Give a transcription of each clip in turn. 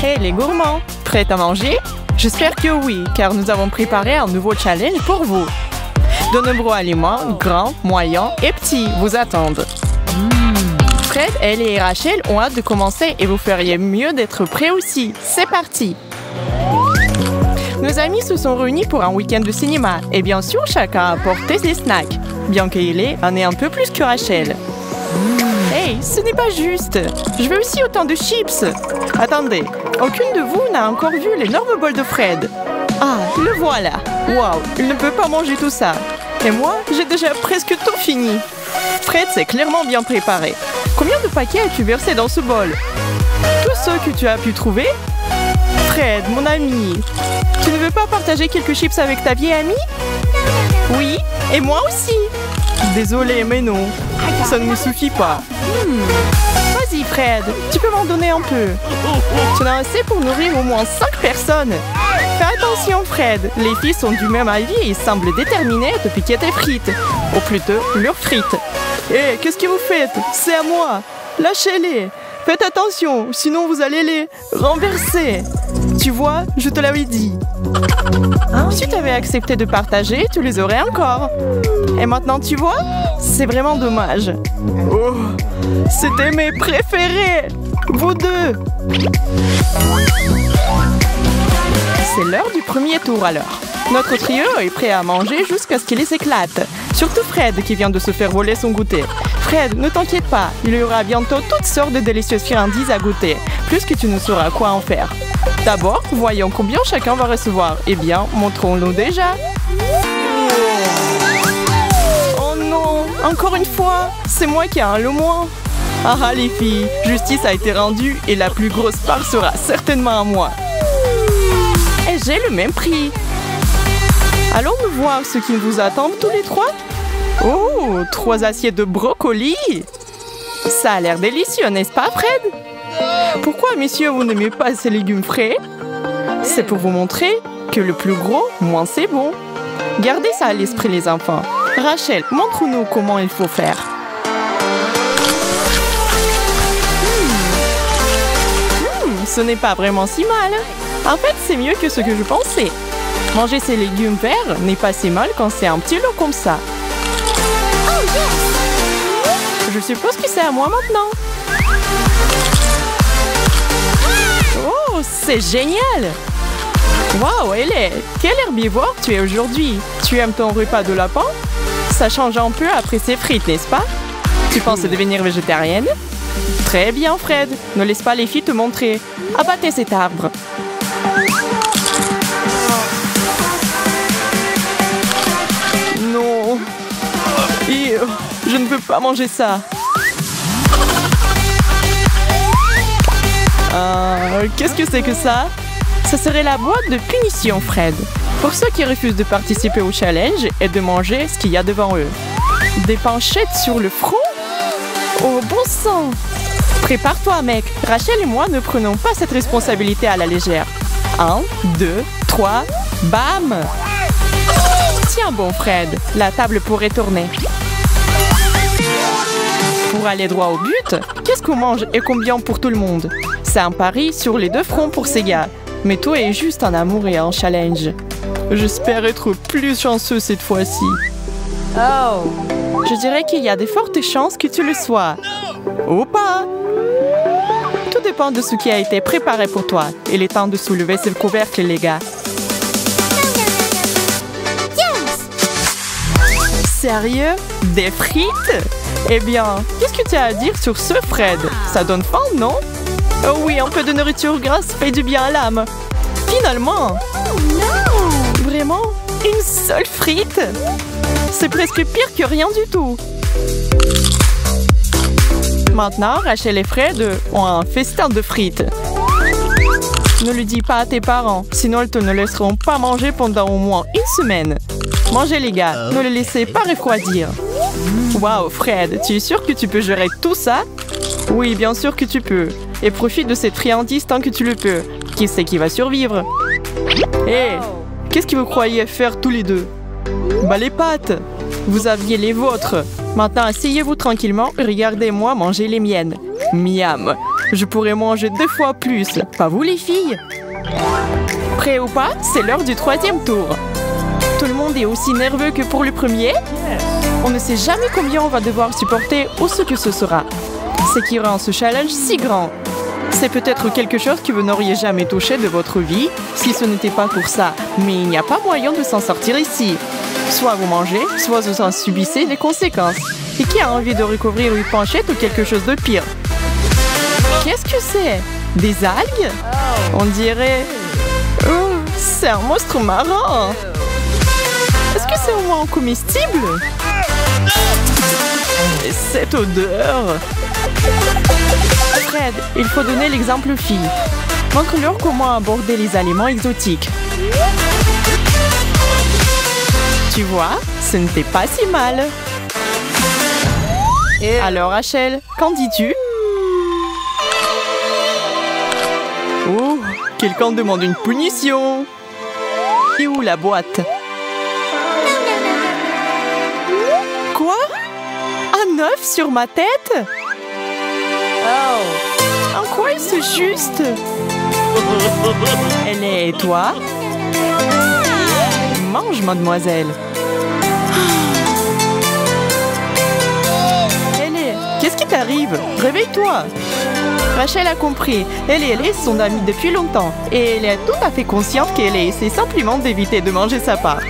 Hey les gourmands, prêts à manger? J'espère que oui, car nous avons préparé un nouveau challenge pour vous. De nombreux aliments, grands, moyens et petits, vous attendent. Fred, Ellie et Rachel ont hâte de commencer et vous feriez mieux d'être prêts aussi. C'est parti! Nos amis se sont réunis pour un week-end de cinéma et bien sûr, chacun a apporté ses snacks, bien qu'Ellie en ait un peu plus que Rachel. Hey, ce n'est pas juste! Je veux aussi autant de chips! Attendez, aucune de vous n'a encore vu l'énorme bol de Fred. Ah, le voilà! Waouh, il ne peut pas manger tout ça. Et moi, j'ai déjà presque tout fini. Fred s'est clairement bien préparé. Combien de paquets as-tu versé dans ce bol? Tous ceux que tu as pu trouver? Fred, mon ami, tu ne veux pas partager quelques chips avec ta vieille amie? Oui, et moi aussi. Désolé, mais non, ça ne me suffit pas. Vas-y, Fred, tu peux m'en donner un peu. Tu en as assez pour nourrir au moins 5 personnes. Fais attention, Fred, les filles sont du même avis et semblent déterminées à te piquer tes frites. Ou plutôt, leurs frites. Hé, qu'est-ce que vous faites? C'est à moi. Lâchez-les. Faites attention, sinon vous allez les renverser. Tu vois, je te l'avais dit. Si tu avais accepté de partager, tu les aurais encore. Et maintenant, tu vois, c'est vraiment dommage. Oh, c'était mes préférés. Vous deux. C'est l'heure du premier tour alors. Notre trio est prêt à manger jusqu'à ce qu'il s'éclate. Surtout Fred qui vient de se faire voler son goûter. Fred, ne t'inquiète pas, il y aura bientôt toutes sortes de délicieuses friandises à goûter, plus que tu ne sauras quoi en faire. D'abord, voyons combien chacun va recevoir. Eh bien, montrons-nous déjà. Oh non, encore une fois, c'est moi qui ai le moins. Ah les filles, justice a été rendue et la plus grosse part sera certainement à moi. Et j'ai le même prix. Allons-nous voir ce qui vous attend tous les trois? Oh, 3 assiettes de brocolis! Ça a l'air délicieux, n'est-ce pas, Fred? Pourquoi, messieurs, vous n'aimez pas ces légumes frais? C'est pour vous montrer que le plus gros, moins c'est bon. Gardez ça à l'esprit, les enfants. Rachel, montre-nous comment il faut faire. Ce n'est pas vraiment si mal. En fait, c'est mieux que ce que je pensais. Manger ces légumes verts n'est pas si mal quand c'est un petit lot comme ça. Je suppose que c'est à moi maintenant. Oh, c'est génial! Waouh, Ellie, quel herbivore tu es aujourd'hui? Tu aimes ton repas de lapin? Ça change un peu après ces frites, n'est-ce pas? Tu penses devenir végétarienne? Très bien, Fred. Ne laisse pas les filles te montrer. Abattez cet arbre. Non. Je ne peux pas manger ça. Qu'est-ce que c'est que ça? Ça serait la boîte de punition, Fred. Pour ceux qui refusent de participer au challenge et de manger ce qu'il y a devant eux. Des panchettes sur le front? Oh, bon sang! Prépare-toi, mec. Rachel et moi ne prenons pas cette responsabilité à la légère. 1, 2, 3, bam! Tiens bon, Fred, la table pourrait tourner. Pour aller droit au but, qu'est-ce qu'on mange et combien pour tout le monde? C'est un pari sur les 2 fronts pour ces gars. Mais toi est juste un amour et un challenge. J'espère être plus chanceux cette fois-ci. Oh! Je dirais qu'il y a de fortes chances que tu le sois. Ou pas! Tout dépend de ce qui a été préparé pour toi. Il est temps de soulever ce couvercle, les gars. Sérieux? Des frites? Eh bien, qu'est-ce que tu as à dire sur ce, Fred? Ça donne faim, non? Oh oui, un peu de nourriture grasse fait du bien à l'âme. Finalement! Vraiment? Une seule frite? C'est presque pire que rien du tout. Maintenant, Rachel et Fred ont un festin de frites. Ne le dis pas à tes parents, sinon ils te ne laisseront pas manger pendant au moins 1 semaine. Mangez les gars, ne le laissez pas refroidir. Waouh, Fred, tu es sûr que tu peux gérer tout ça? Oui, bien sûr que tu peux. Et profite de cette friandise tant que tu le peux. Qui c'est qui va survivre? Hé, qu'est-ce que vous croyez faire tous les deux? Bah les pâtes! Vous aviez les vôtres. Maintenant, asseyez-vous tranquillement et regardez-moi manger les miennes. Miam! Je pourrais manger 2 fois plus. Pas vous les filles? Prêts ou pas? C'est l'heure du 3e tour. Tout le monde est aussi nerveux que pour le premier. On ne sait jamais combien on va devoir supporter ou ce que ce sera. Ce qui rend ce challenge si grand. C'est peut-être quelque chose que vous n'auriez jamais touché de votre vie si ce n'était pas pour ça. Mais il n'y a pas moyen de s'en sortir ici. Soit vous mangez, soit vous en subissez les conséquences. Et qui a envie de recouvrir une penchette ou quelque chose de pire? Qu'est-ce que c'est? Des algues? On dirait... Oh, c'est un monstre marin! Est-ce que c'est au moins comestible? Et cette odeur! Fred, il faut donner l'exemple aux filles. Montre-leur comment aborder les aliments exotiques. Tu vois, ce n'était pas si mal. Et alors, Rachel, qu'en dis-tu? Oh, quelqu'un demande une punition. Et où la boîte? Quoi? Un œuf sur ma tête? En quoi est-ce juste? Elle est, et toi? Mange, mademoiselle. Qu'est-ce qui t'arrive? Réveille-toi! Rachel a compris. Elle et Ellie sont amies depuis longtemps. Et elle est tout à fait consciente qu'elle essaie simplement d'éviter de manger sa part.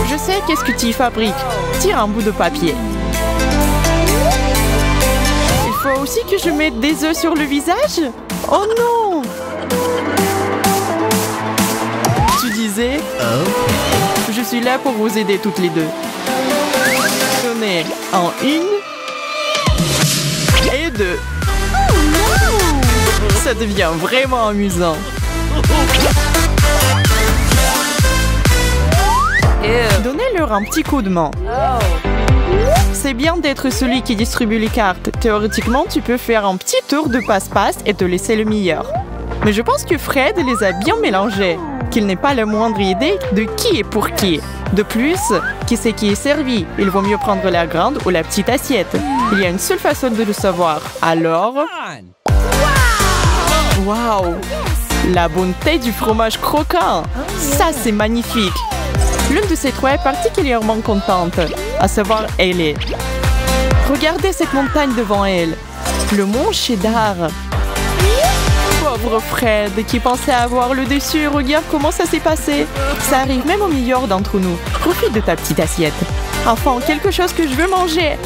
Je sais qu'est-ce que tu y fabriques. Tire un bout de papier. Il faut aussi que je mette des œufs sur le visage? Oh non! Tu disais? Je suis là pour vous aider toutes les deux. Tenez, en 1 et 2. Ça devient vraiment amusant. Donnez-leur un petit coup de main. C'est bien d'être celui qui distribue les cartes. Théoriquement, tu peux faire un petit tour de passe-passe et te laisser le meilleur. Mais je pense que Fred les a bien mélangés. Qu'il n'ait pas la moindre idée de qui est pour qui. De plus, qui c'est qui est servi? Il vaut mieux prendre la grande ou la petite assiette. Il y a une seule façon de le savoir. Alors... Waouh! La bonté du fromage croquant! Ça, c'est magnifique! L'une de ces trois est particulièrement contente, à savoir Ellie. Regardez cette montagne devant elle. Le mont Cheddar. Pauvre Fred, qui pensait avoir le dessus. Regarde comment ça s'est passé. Ça arrive même au meilleur d'entre nous. Profite de ta petite assiette. Enfin, quelque chose que je veux manger.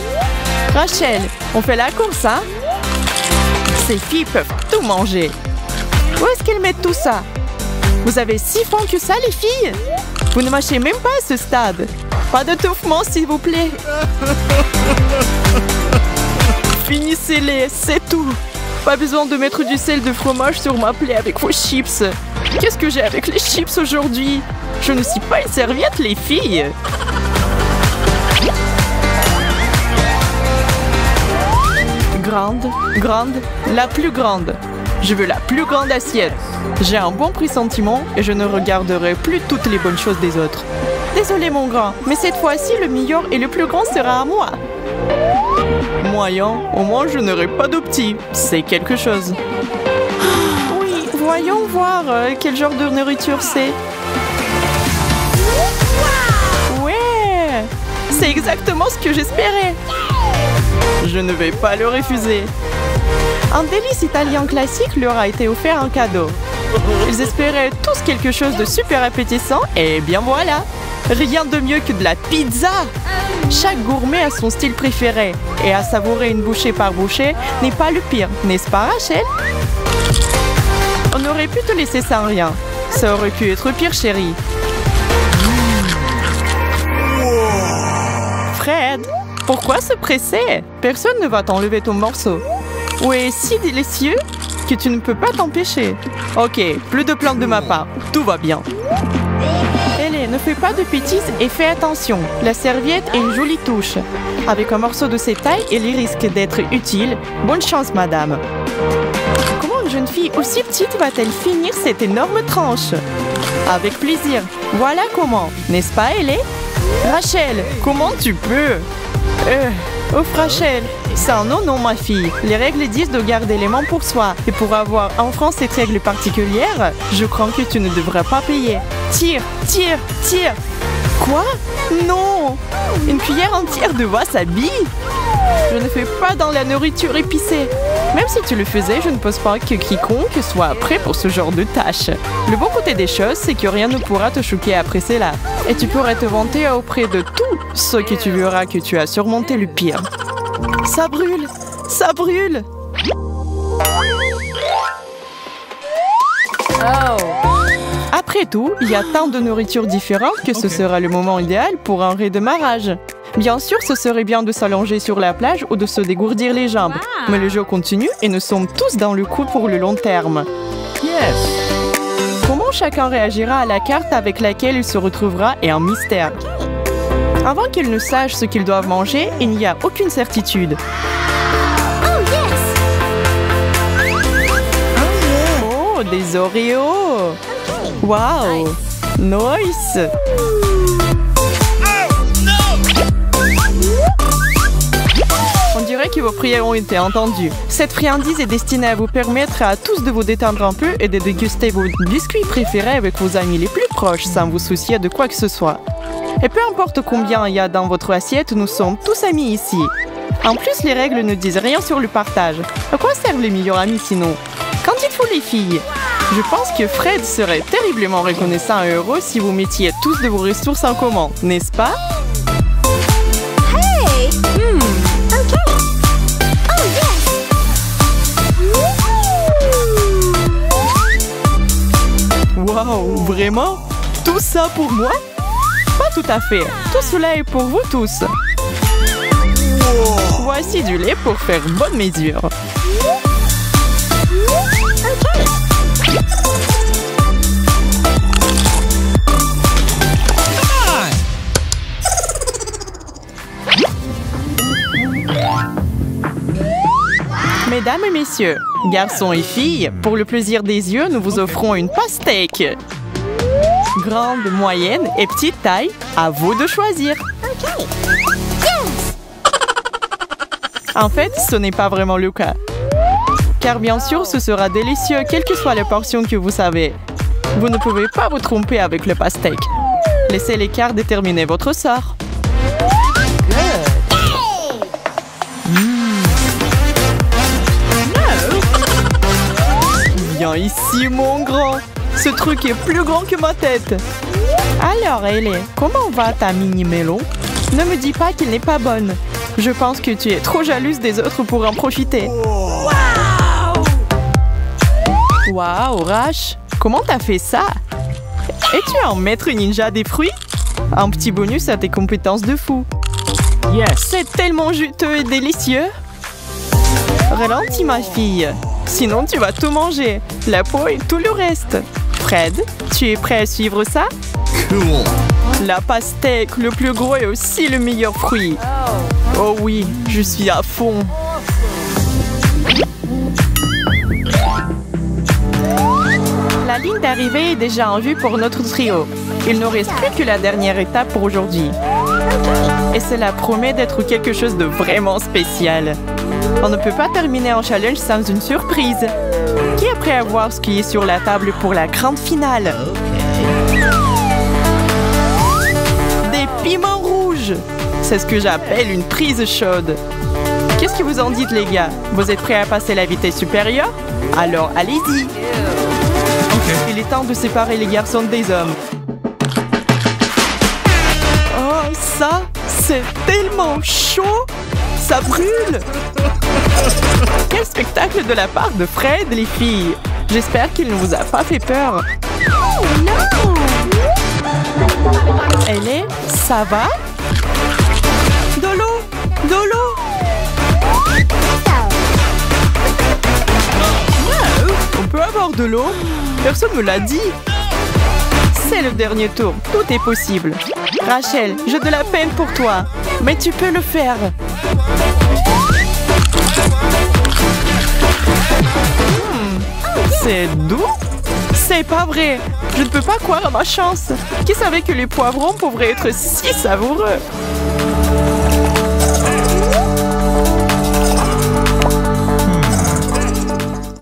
Rachel, on fait la course, hein? Ces filles peuvent tout manger. Où est-ce qu'elles mettent tout ça? Vous avez si faim que ça, les filles? Vous ne mâchez même pas à ce stade. Pas d'étouffement, s'il vous plaît. Finissez-les, c'est tout. Pas besoin de mettre du sel de fromage sur ma plaie avec vos chips. Qu'est-ce que j'ai avec les chips aujourd'hui? Je ne suis pas une serviette, les filles. Grande, grande, la plus grande. Je veux la plus grande assiette. J'ai un bon pressentiment et je ne regarderai plus toutes les bonnes choses des autres. Désolé mon grand, mais cette fois-ci, le meilleur et le plus grand sera à moi. Moyen, au moins je n'aurai pas de petits. C'est quelque chose. Oui, voyons voir quel genre de nourriture c'est. Ouais, c'est exactement ce que j'espérais. Je ne vais pas le refuser. Un délice italien classique leur a été offert en cadeau. Ils espéraient tous quelque chose de super appétissant et bien voilà. Rien de mieux que de la pizza. Chaque gourmet a son style préféré et à savourer une bouchée par bouchée n'est pas le pire, n'est-ce pas Rachel? On aurait pu te laisser sans rien. Ça aurait pu être pire, chérie. Fred, pourquoi se presser? Personne ne va t'enlever ton morceau. Ou est si délicieux que tu ne peux pas t'empêcher. Ok, plus de plaintes de ma part. Tout va bien. Ellie, ne fais pas de bêtises et fais attention. La serviette est une jolie touche. Avec un morceau de cette taille, il risque d'être utile. Bonne chance, madame. Comment une jeune fille aussi petite va-t-elle finir cette énorme tranche? Avec plaisir. Voilà comment. N'est-ce pas, Ellie? Rachel, comment tu peux? Rachel, C'est un non-non, ma fille. Les règles disent de garder les mains pour soi. Et pour avoir enfreint cette règle particulière, je crois que tu ne devrais pas payer. Tire, tire, tire. Quoi? Non! Une cuillère entière de wasabi? Je ne fais pas dans la nourriture épicée. Même si tu le faisais, je ne pense pas que quiconque soit prêt pour ce genre de tâche. Le bon côté des choses, c'est que rien ne pourra te choquer après cela. Et tu pourrais te vanter auprès de tous ceux que tu verras que tu as surmonté le pire. Ça brûle! Ça brûle! Après tout, il y a tant de nourriture différente que ce sera le moment idéal pour un redémarrage. Bien sûr, ce serait bien de s'allonger sur la plage ou de se dégourdir les jambes. Mais le jeu continue et nous sommes tous dans le coup pour le long terme. Yes. Comment chacun réagira à la carte avec laquelle il se retrouvera est un mystère. Avant qu'ils ne sachent ce qu'ils doivent manger, il n'y a aucune certitude. Oh, des Oreos! Wow! Nice! On dirait que vos prières ont été entendues. Cette friandise est destinée à vous permettre à tous de vous détendre un peu et de déguster vos biscuits préférés avec vos amis les plus proches sans vous soucier de quoi que ce soit. Et peu importe combien il y a dans votre assiette, nous sommes tous amis ici. En plus, les règles ne disent rien sur le partage. À quoi servent les meilleurs amis sinon? Qu'en dites-vous les filles? Je pense que Fred serait terriblement reconnaissant et heureux si vous mettiez tous de vos ressources en commun, n'est-ce pas? Wow, vraiment? Tout ça pour moi? Pas tout à fait. Tout cela est pour vous tous. Voici du lait pour faire bonne mesure. Mesdames et messieurs, garçons et filles, pour le plaisir des yeux, nous vous offrons une pastèque. Grande, moyenne et petite taille, à vous de choisir. En fait, ce n'est pas vraiment le cas. Car bien sûr, ce sera délicieux, quelle que soit la portion que vous savez. Vous ne pouvez pas vous tromper avec le pastèque. Laissez l'écart déterminer votre sort. Viens ici, mon grand. Ce truc est plus grand que ma tête. Alors, Ellie, comment va ta mini-melon? Ne me dis pas qu'il n'est pas bonne. Je pense que tu es trop jalouse des autres pour en profiter. Waouh, Rash, comment t'as fait ça? Es-tu un maître ninja des fruits? Un petit bonus à tes compétences de fou. Yes. C'est tellement juteux et délicieux. Ralentis, ma fille. Sinon, tu vas tout manger. La peau et tout le reste. Fred, tu es prêt à suivre ça? Cool. La pastèque, le plus gros et aussi le meilleur fruit. Oh oui, je suis à fond. La ligne d'arrivée est déjà en vue pour notre trio. Il ne reste plus que la dernière étape pour aujourd'hui. Et cela promet d'être quelque chose de vraiment spécial. On ne peut pas terminer un challenge sans une surprise. Qui est prêt à voir ce qui est sur la table pour la grande finale? Des piments rouges! C'est ce que j'appelle une prise chaude. Qu'est-ce que vous en dites, les gars? Vous êtes prêts à passer la vitesse supérieure? Alors, allez-y! Il est temps de séparer les garçons des hommes. Oh, ça, c'est tellement chaud! Ça brûle! Quel spectacle de la part de Fred, les filles! J'espère qu'il ne vous a pas fait peur. Oh non! Ellie, ça va? De l'eau! De l'eau! On peut avoir de l'eau? Personne ne me l'a dit. C'est le dernier tour. Tout est possible. Rachel, j'ai de la peine pour toi. Mais tu peux le faire. C'est doux? C'est pas vrai. Je ne peux pas croire à ma chance. Qui savait que les poivrons pourraient être si savoureux?